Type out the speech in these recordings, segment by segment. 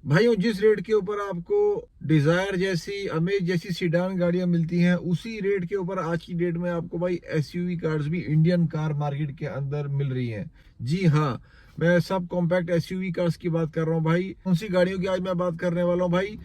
भाइयों, जिस रेट के ऊपर आपको डिजायर जैसी, अमेज जैसी सीडान गाड़ियां मिलती हैं, उसी रेट के ऊपर आज की डेट में आपको भाई एसयूवी कार्स भी इंडियन कार मार्केट के अंदर मिल रही हैं। जी हाँ, मैं सब कॉम्पैक्ट एसयूवी कार्स की बात कर रहा हूँ भाई। कौन सी गाड़ियों की आज मैं बात करने वाला हूँ भाई?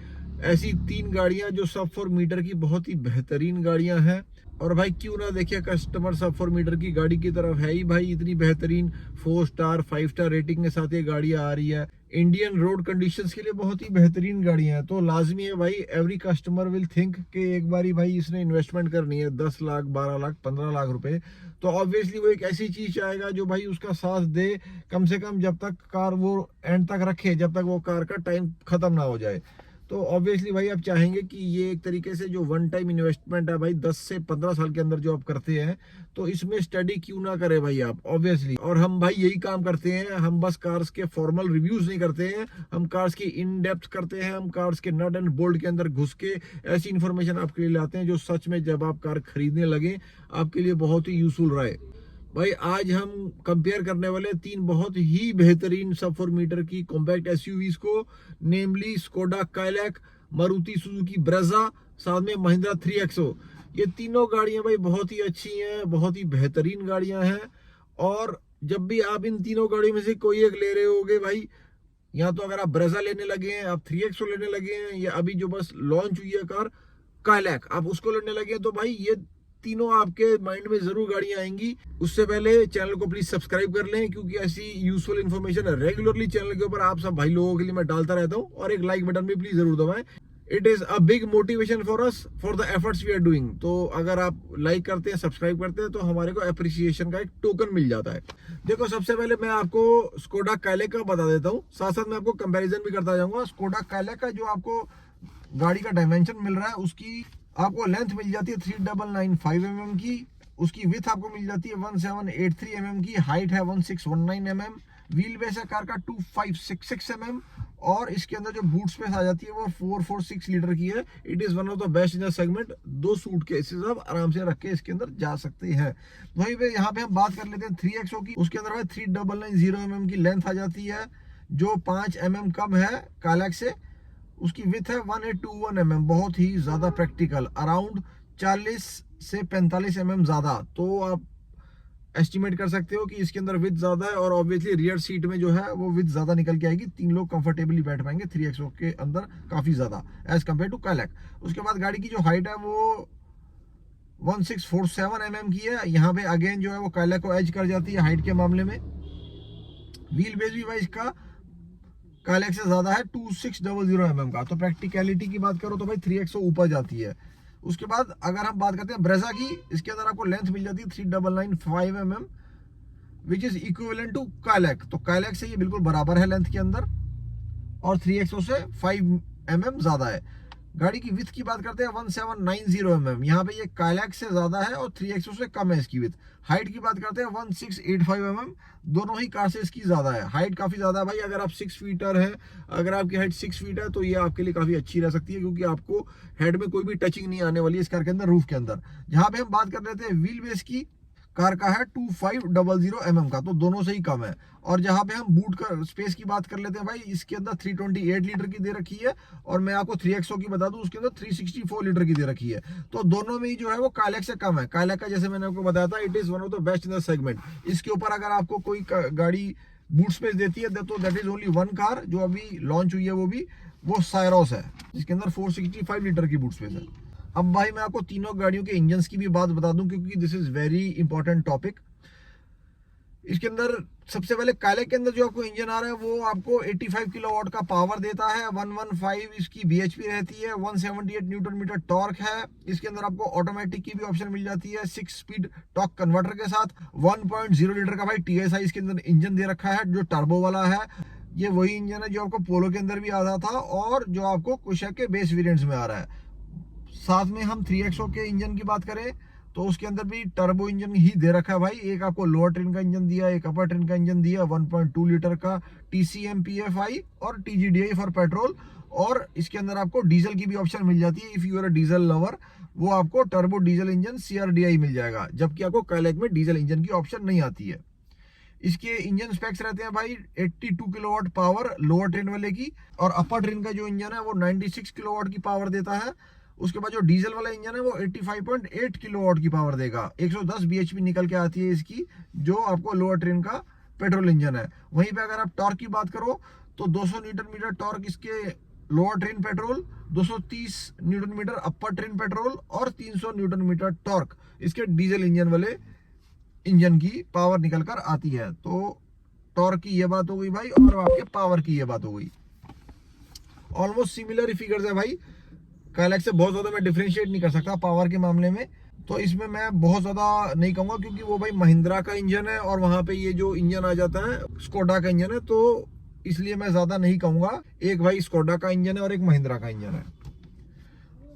ऐसी तीन गाड़ियां जो सब 4 मीटर की बहुत ही बेहतरीन गाड़ियां हैं। और भाई क्यों ना देखिए, कस्टमर सब 4 मीटर की गाड़ी की तरफ है ही भाई। इतनी बेहतरीन 4 स्टार 5 स्टार रेटिंग के साथ ये गाड़ियां आ रही है। इंडियन रोड कंडीशंस के लिए बहुत ही बेहतरीन गाड़ियां हैं। तो लाजमी है भाई, एवरी कस्टमर विल थिंक कि एक बारी भाई इसने इन्वेस्टमेंट करनी है 10 लाख 12 लाख 15 लाख रुपए। तो ऑब्वियसली वो एक ऐसी चीज चाहेगा जो भाई उसका साथ दे, कम से कम जब तक कार वो एंड तक रखे, जब तक वो कार का टाइम खत्म ना हो जाए। तो ऑब्वियसली भाई आप चाहेंगे कि ये एक तरीके से जो वन टाइम इन्वेस्टमेंट है भाई, 10 से 15 साल के अंदर जो आप करते हैं, तो इसमें स्टडी क्यों ना करें भाई आप, ऑब्वियसली। और हम भाई यही काम करते हैं, हम बस कार्स के फॉर्मल रिव्यूज नहीं करते हैं, हम कार्स की इन डेप्थ करते हैं। हम कार्स के नट एंड बोल्ट के अंदर घुस के ऐसी इन्फॉर्मेशन आपके लिए लाते हैं जो सच में जब आप कार खरीदने लगे आपके लिए बहुत ही यूजफुल रहे। भाई आज हम कंपेयर करने वाले तीन बहुत ही बेहतरीन सब 4 मीटर की कॉम्पैक्ट एसयूवीज को, namely Skoda Kylaq, Maruti Suzuki Brezza, साथ में महिंद्रा 3XO। ये तीनों गाड़ियां भाई बहुत ही अच्छी हैं, बहुत ही बेहतरीन गाड़ियां हैं। और जब भी आप इन तीनों गाड़ियों में से कोई एक ले रहे होगे भाई, या तो अगर आप ब्रेजा लेने लगे हैं, आप 3XO लेने लगे हैं, या अभी जो बस लॉन्च हुई है कार काइलैक आप उसको लेने लगे हैं, तो भाई ये तीनों आपके माइंड में जरूर गाड़ियां आएंगी। उससे पहले चैनल को प्लीज सब्सक्राइब कर लें, क्योंकि ऐसी यूजफुल इन्फॉर्मेशन रेगुलरली चैनल के ऊपर आप सब भाई लोगों के लिए मैं डालता रहता हूं। और एक लाइक बटन भी प्लीज जरूर दबाएं। It is a big motivation for us for the efforts we are doing. तो अगर आप लाइक करते हैं, सब्सक्राइब करते हैं, तो हमारे को अप्रिसिएशन का एक टोकन मिल जाता है। देखो, सबसे पहले मैं आपको स्कोडा काइलैक का बता देता हूँ, साथ साथ मैं आपको कंपैरिजन भी करता जाऊंगा। स्कोडा काइलैक का जो आपको गाड़ी का डायमेंशन मिल रहा है, उसकी आपको लेंथ मिल जाती है 3995 mm की, उसकी विथ आपको मिल जाती है 1783 mm की, हाइट है 1619 mm, व्हील बेस है कार का 2566 mm, और इसके अंदर जो बूट स्पेस आ जाती है वो 446 लीटर की है। It is one of the best in the segment. 2 suit cases आप आराम से रख के इसके अंदर जा सकते हैं। वहीं पे यहाँ पे हम बात कर लेते हैं 3XO की। उसके अंदर 3990 mm की लेंथ आ जाती है, जो 5 mm कम है काइलैक से। उसकी विथ है 1821 mm, बहुत ही ज्यादा प्रैक्टिकल, अराउंड 40 से 45 mm ज्यादा। तो आप एस्टिमेट कर सकते हो कि इसके अंदर विथ ज्यादा है, और ऑब्वियसली रियर सीट में जो है वो विथ ज्यादा निकल के आएगी। 3 लोग कंफर्टेबली बैठ पाएंगे 3XO के अंदर, काफी ज्यादा एज कम्पेयर टू काइलैक। उसके बाद गाड़ी की जो हाइट है वो 1647 mm की है। यहाँ पे अगेन जो है वो काइलैक को एज कर जाती है हाइट के मामले में। व्हील बेस भी भाई इसका काइलैक से ज्यादा है 2600 mm का। तो प्रैक्टिकलिटी की बात करो तो भाई 3XO ऊपर जाती है। उसके बाद अगर हम बात करते हैं ब्रेजा की, इसके अंदर आपको लेंथ मिल जाती है 3995 mm, which is equivalent to Kylaq. तो काइलैक से ये बिल्कुल बराबर है लेंथ के अंदर, और 3XO से 5 mm ज्यादा है। गाड़ी की विथ की बात करते हैं 1790 mm, यहाँ पे ये काइलैक से ज्यादा है और 3XO से कम है इसकी विथ। हाइट की बात करते हैं 1685 mm, दोनों ही कार से इसकी ज्यादा है। हाइट काफी ज्यादा है भाई, अगर आप 6 फीटर है, अगर आपकी हाइट 6 फीट है, तो ये आपके लिए काफी अच्छी रह सकती है, क्योंकि आपको हेड में कोई भी टचिंग नहीं आने वाली है इस कार के अंदर, रूफ के अंदर। जहां पे हम बात कर रहे थे व्हील बेस की, कार का है 2500 mm का, तो दोनों से ही कम है। और जहां पे हम बूट का स्पेस की बात कर लेते हैं भाई, इसके अंदर 328 लीटर की दे रखी है, और मैं आपको 3XO की बता दूं उसके अंदर 364 लीटर की दे रखी है। तो दोनों में ही जो है वो काइलैक से कम है। काइलैक का जैसे मैंने आपको बताया था, it is one of the best in the segment. इसके ऊपर अगर आपको कोई गाड़ी बूट स्पेस देती है तो that is only one car जो अभी लॉन्च हुई है, वो सायरोस है, जिसके अंदर 465 लीटर की बूट स्पेस है। अब भाई मैं आपको तीनों गाड़ियों के इंजन्स की भी बात बता दूं, क्योंकि this is very important topic. इसके अंदर सबसे पहले काइलैक के अंदर जो आपको इंजन आ रहा है वो आपको 85 किलोवाट का पावर देता है, 115 इसकी बीएचपी रहती है, 178 न्यूटन मीटर टॉर्क है। इसके अंदर आपको ऑटोमेटिक की भी ऑप्शन मिल जाती है 6 स्पीड टॉर्क कन्वर्टर के साथ। 1.0 लीटर का भाई TSI इसके अंदर इंजन दे रखा है, जो टर्बो वाला है। ये वही इंजन है जो आपको पोलो के अंदर भी आता था, और जो आपको कुशक के बेस वेरिएंट्स में आ रहा है। साथ में हम 3XO के इंजन की बात करें तो उसके अंदर भी टर्बो इंजन ही दे रखा है भाई। एक आपको लोअर ट्रेन का इंजन दिया, एक अपर ट्रेन का इंजन दिया, 1.2 लीटर का TCM PFI और TGDI फॉर पेट्रोल। और इसके अंदर आपको डीजल की भी ऑप्शन मिल जाती है, if you are a diesel lover, वो आपको टर्बो डीजल इंजन CRDI मिल जाएगा, जबकि आपको काइलैक में डीजल इंजन की ऑप्शन नहीं आती है। इसके इंजन स्पेक्स रहते हैं भाई 82 किलोवाट पावर लोअर ट्रेन वाले की, और अपर ट्रेन का जो इंजन है वो 96 किलोवाट की पावर देता है। उसके बाद जो डीजल वाला इंजन है वो 85.8 किलोवाट की पावर देगा। 110 bhp निकल के आती है इसकी, जो आपको लोअर ट्रेन का पेट्रोल इंजन है। वहीं पे अगर आप टॉर्क की बात करो तो 200 न्यूटन मीटर टॉर्क इसके lower train petrol, 230 newton metre upper train petrol और 300 न्यूटन मीटर टॉर्क इसके डीजल इंजन वाले इंजन की पावर निकल कर आती है। तो टॉर्क की ये बात हो गई भाई, और आपके पावर की ये बात हो गई। ऑलमोस्ट सिमिलर फिगर्स है भाई, काइलैक से बहुत ज्यादा मैं डिफरेंशिएट नहीं कर सकता पावर के मामले में। तो इसमें मैं बहुत ज्यादा नहीं कहूंगा, क्योंकि वो भाई महिंद्रा का इंजन है और वहां पे ये जो इंजन आ जाता है स्कोडा का इंजन है, तो इसलिए मैं ज्यादा नहीं कहूंगा। एक भाई स्कोडा का इंजन है और एक महिंद्रा का इंजन है।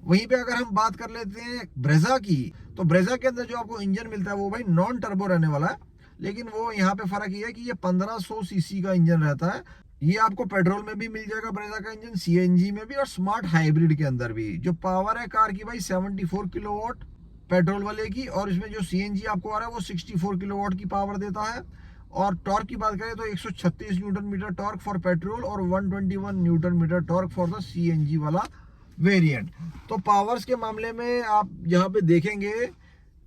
वहीं पे अगर हम बात कर लेते हैं ब्रेजा की, तो ब्रेजा के अंदर जो आपको इंजन मिलता है वो भाई नॉन टर्बो रहने वाला है, लेकिन वो यहाँ पे फर्क ये है कि ये 1500 सीसी का इंजन रहता है। ये आपको पेट्रोल में भी मिल जाएगा ब्रेजा का इंजन, सीएनजी में भी और स्मार्ट हाइब्रिड के अंदर भी। जो पावर है कार की भाई 74 किलोवाट पेट्रोल वाले की, और इसमें जो सीएनजी आपको आ रहा है वो 64 किलोवाट की पावर देता है। और टॉर्क की बात करें तो 136 newton metre torque for petrol और 121 newton metre torque for the CNG वाला वेरिएंट। तो पावर्स के मामले में आप यहाँ पे देखेंगे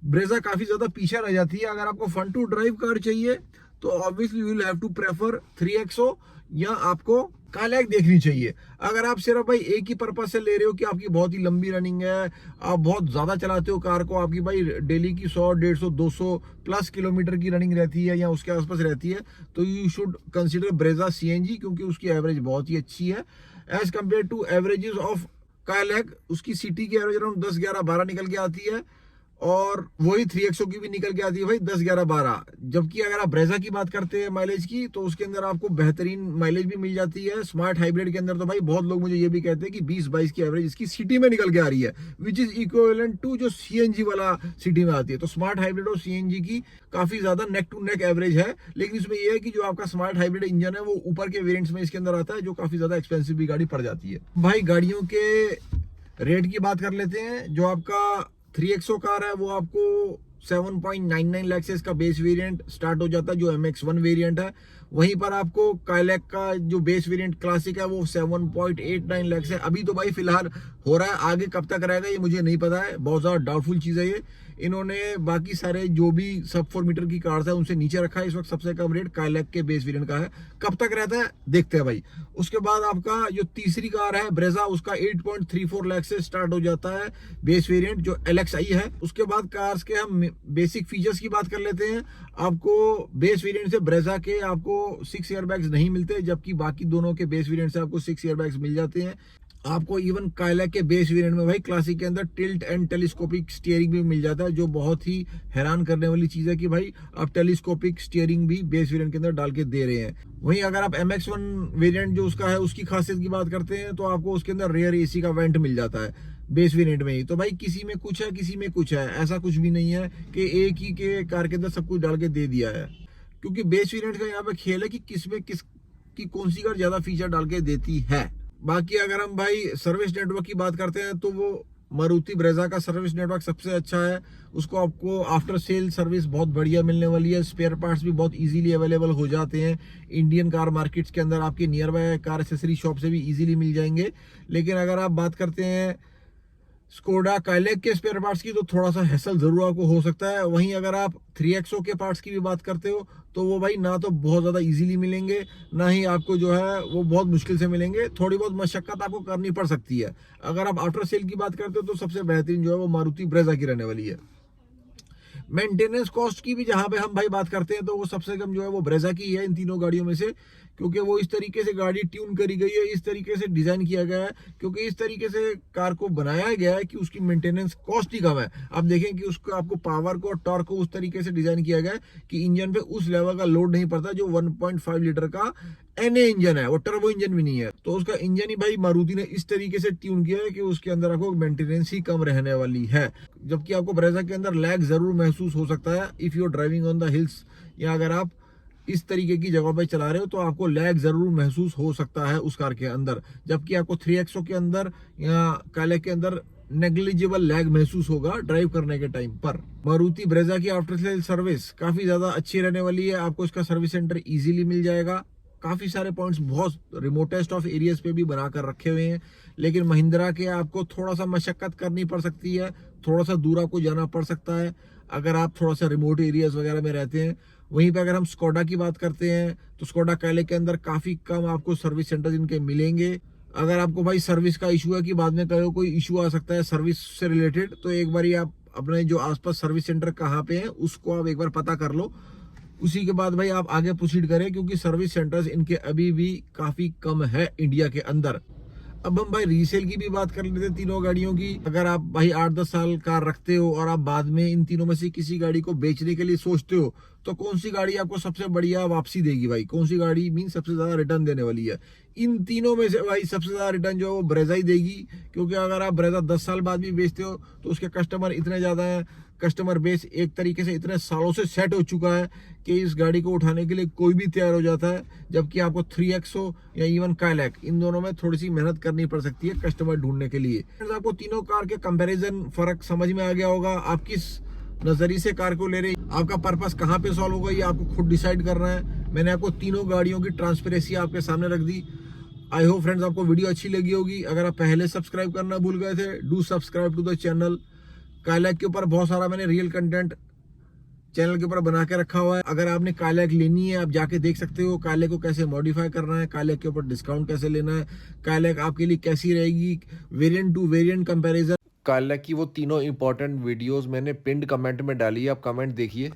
ब्रेजा काफी ज्यादा पीछे रह जाती है। अगर आपको फन टू ड्राइव कार चाहिए तो obviously you will have to prefer 3XO, या आपको काइलैक देखनी चाहिए। अगर आप सिर्फ भाई एक ही पर्पज से ले रहे हो कि आपकी बहुत ही लंबी रनिंग है, आप बहुत ज्यादा चलाते हो कार को, आपकी भाई डेली की 100, 150, 200 प्लस किलोमीटर की रनिंग रहती है या उसके आसपास रहती है, तो you should consider Brezza CNG, क्योंकि उसकी एवरेज बहुत ही अच्छी है as compared to averages of Kylaq. उसकी सिटी की एवरेज अराउंड 10, 11, 12 निकल के आती है, और वही 3XO की भी निकल के आती है भाई 10, 11, 12। जबकि अगर आप ब्रेजा की बात करते हैं माइलेज की, तो उसके अंदर आपको बेहतरीन माइलेज भी मिल जाती है। स्मार्ट हाइब्रिड के अंदर तो भाई बहुत लोग मुझे ये भी कहते हैं कि 20-22 की एवरेज इसकी सिटी में निकल के आ रही है, विच इज इक्विवेलेंट टू जो सीएनजी वाला सिटी में आती है। तो स्मार्ट हाइब्रिड और सीएनजी की काफी ज्यादा नेक टू नेक एवरेज है, लेकिन इसमें यह है कि जो आपका स्मार्ट हाइब्रिड इंजन है वो ऊपर के वेरियंट्स में इसके अंदर आता है, जो काफी ज्यादा एक्सपेंसिव भी गाड़ी पड़ जाती है। भाई गाड़ियों के रेट की बात कर लेते हैं। जो आपका 3XO कार है वो आपको 7.99 लाख से इसका बेस वेरिएंट स्टार्ट हो जाता है, जो MX1 वेरिएंट है। वहीं पर आपको काइलैक का जो बेस वेरिएंट क्लासिक है वो 7.89 लाख से अभी तो भाई फिलहाल हो रहा है। आगे कब तक रहेगा ये मुझे नहीं पता है, बहुत ज्यादा डाउटफुल चीज है ये। इन्होंने बाकी सारे जो भी सब 4 मीटर की कार्स है उनसे नीचे रखा है। इस वक्त सबसे कम रेट काइलैक के बेस वेरिएंट का है, कब तक रहता है देखते हैं भाई। उसके बाद आपका जो तीसरी कार है ब्रेजा, उसका 8.34 लाख से स्टार्ट हो जाता है बेस वेरिएंट, जो LXi है। उसके बाद कार्स के हम बेसिक फीचर्स की बात कर लेते हैं। आपको बेस वेरिएंट से ब्रेजा के आपको 6 एयरबैग्स नहीं मिलते, जबकि बाकी दोनों के बेस वेरिएंट से आपको 6 एयरबैग्स मिल जाते हैं। आपको इवन काइलैक के बेस वेरिएंट में भाई क्लासिक के अंदर टिल्ट एंड टेलीस्कोपिक स्टीयरिंग भी मिल जाता है, जो बहुत ही हैरान करने वाली चीज है कि भाई आप टेलीस्कोपिक स्टीयरिंग भी बेस वेरिएंट के अंदर डाल के दे रहे हैं। वहीं अगर आप MX1 वेरिएंट जो उसका है उसकी खासियत की बात करते हैं, तो आपको उसके अंदर रेयर AC का वेंट मिल जाता है बेस वेरिएंट में ही। तो भाई किसी में कुछ है किसी में कुछ है, ऐसा कुछ भी नहीं है कि एक ही के कार के अंदर सब कुछ डाल के दे दिया है, क्योंकि बेस वेरिएंट का यहाँ पे खेल है कि किसमें किस की कौन सी कार ज्यादा फीचर डाल के देती है। बाकी अगर हम भाई सर्विस नेटवर्क की बात करते हैं तो वो मारुति ब्रेजा का सर्विस नेटवर्क सबसे अच्छा है। उसको आपको आफ्टर सेल सर्विस बहुत बढ़िया मिलने वाली है, स्पेयर पार्ट्स भी बहुत इजीली अवेलेबल हो जाते हैं। इंडियन कार मार्केट्स के अंदर आपके near by car accessory shop से भी इजीली मिल जाएंगे। लेकिन अगर आप बात करते हैं स्कोडा काइलैक के स्पेयर पार्ट्स की, तो थोड़ा सा हैसल जरूर आपको हो सकता है। वहीं अगर आप 3XO के पार्ट्स की भी बात करते हो तो वो भाई ना तो बहुत ज्यादा इजीली मिलेंगे, ना ही आपको जो है वो बहुत मुश्किल से मिलेंगे। थोड़ी बहुत मशक्कत आपको करनी पड़ सकती है। अगर आप आफ्टर सेल की बात करते हो तो सबसे बेहतरीन जो है वो मारुति ब्रेजा की रहने वाली है। मेंटेनेंस कॉस्ट की भी जहां पे हम भाई बात करते हैं तो वो सबसे कम जो है वो ब्रेजा की है इन तीनों गाड़ियों में से, क्योंकि वो इस तरीके से गाड़ी ट्यून करी गई है, इस तरीके से डिजाइन किया गया है, क्योंकि इस तरीके से कार को बनाया गया है कि उसकी मेंटेनेंस कॉस्ट ही कम है। आप देखें कि उसको आपको पावर को और टॉर्क को उस तरीके से डिजाइन किया गया है कि इंजन पे उस लेवल का लोड नहीं पड़ता जो 1.5 लीटर का NA इंजन है, वो टर्बो इंजन भी नहीं है। तो उसका इंजन ही भाई मारुति ने इस तरीके से ट्यून किया है कि उसके अंदर आपको मेंटेनेंस ही कम रहने वाली है। जबकि आपको ब्रेजा के अंदर लैग जरूर महसूस हो सकता है if you are driving on the hills, या अगर आप इस तरीके की जगह पे चला रहे हो तो आपको लैग जरूर महसूस हो सकता है उस कार के अंदर। जबकि आपको 3XO के अंदर या काइलैक के अंदर नेग्लिजिबल लैग महसूस होगा ड्राइव करने के टाइम पर। मारुति ब्रेजा की आफ्टर सेल सर्विस काफी ज्यादा अच्छी रहने वाली है। आपको इसका सर्विस सेंटर इजीली मिल जाएगा। काफी सारे पॉइंट्स बहुत रिमोटेस्ट ऑफ एरियाज पे भी बनाकर रखे हुए हैं, लेकिन महिंद्रा के आपको थोड़ा सा मशक्कत करनी पड़ सकती है, थोड़ा सा दूर आपको जाना पड़ सकता है अगर आप थोड़ा सा रिमोट एरियाज वगैरह में रहते हैं। वहीं पे अगर हम स्कोडा की बात करते हैं तो स्कोडा काइलैक के अंदर काफी कम आपको सर्विस सेंटर इनके मिलेंगे। अगर आपको भाई सर्विस का इशू है कि बाद में कहीं कोई इशू आ सकता है सर्विस से रिलेटेड, तो एक बार आप अपने जो आसपास सर्विस सेंटर कहाँ पे है उसको आप एक बार पता कर लो, उसी के बाद भाई आप आगे प्रोसीड करें, क्योंकि सर्विस सेंटर्स इनके अभी भी काफी कम है इंडिया के अंदर। अब हम भाई रीसेल की भी बात कर लेते हैं तीनों गाड़ियों की। अगर आप भाई 8-10 साल कार रखते हो और आप बाद में इन तीनों में से किसी गाड़ी को बेचने के लिए सोचते हो, तो कौन सी गाड़ी आपको सबसे बढ़िया वापसी देगी भाई, कौन सी गाड़ी मीन सबसे ज्यादा रिटर्न देने वाली है? इन तीनों में से भाई सबसे ज्यादा रिटर्न जो है वो ब्रेजा ही देगी, क्योंकि अगर आप ब्रेजा 10 साल बाद भी बेचते हो तो उसके कस्टमर इतने ज्यादा है, कस्टमर बेस एक तरीके से इतने सालों से सेट हो चुका है कि इस गाड़ी को उठाने के लिए कोई भी तैयार हो जाता है। जबकि आपको 3X हो या इवन काइलैक, इन दोनों में थोड़ी सी मेहनत करनी पड़ सकती है कस्टमर ढूंढने के लिए। आपको तीनों कार के कंपैरिजन फर्क समझ में आ गया होगा। आप किस नजरिए से कार को ले रहे हैं, आपका पर्पस कहाँ पे सॉल्व होगा, ये आपको खुद डिसाइड करना है। मैंने आपको तीनों गाड़ियों की ट्रांसपेरेंसी आपके सामने रख दी। आई होप फ्रेंड्स आपको वीडियो अच्छी लगी होगी। अगर आप पहले सब्सक्राइब करना भूल गए थे, do subscribe to the channel. Kylaq के ऊपर बहुत सारा मैंने रियल कंटेंट चैनल के ऊपर बना के रखा हुआ है। अगर आपने काइलैक लेनी है आप जाके देख सकते हो, काइलैक को कैसे मॉडिफाई करना है, काइलैक के ऊपर डिस्काउंट कैसे लेना है, काइलैक आपके लिए कैसी रहेगी, variant to variant comparison. Kylaq की वो तीनों इंपॉर्टेंट वीडियोस मैंने पिन्ड कमेंट में डाली है, आप कमेंट देखिए।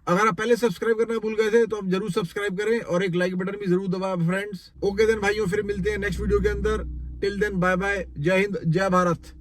अगर आप पहले सब्सक्राइब करना भूल गए थे तो आप जरूर सब्सक्राइब करें और एक लाइक बटन भी जरूर दबाएं फ्रेंड्स। ओके देन भाइयों, फिर मिलते हैं नेक्स्ट वीडियो के अंदर। टिल देन बाय बाय, जय हिंद, जय भारत।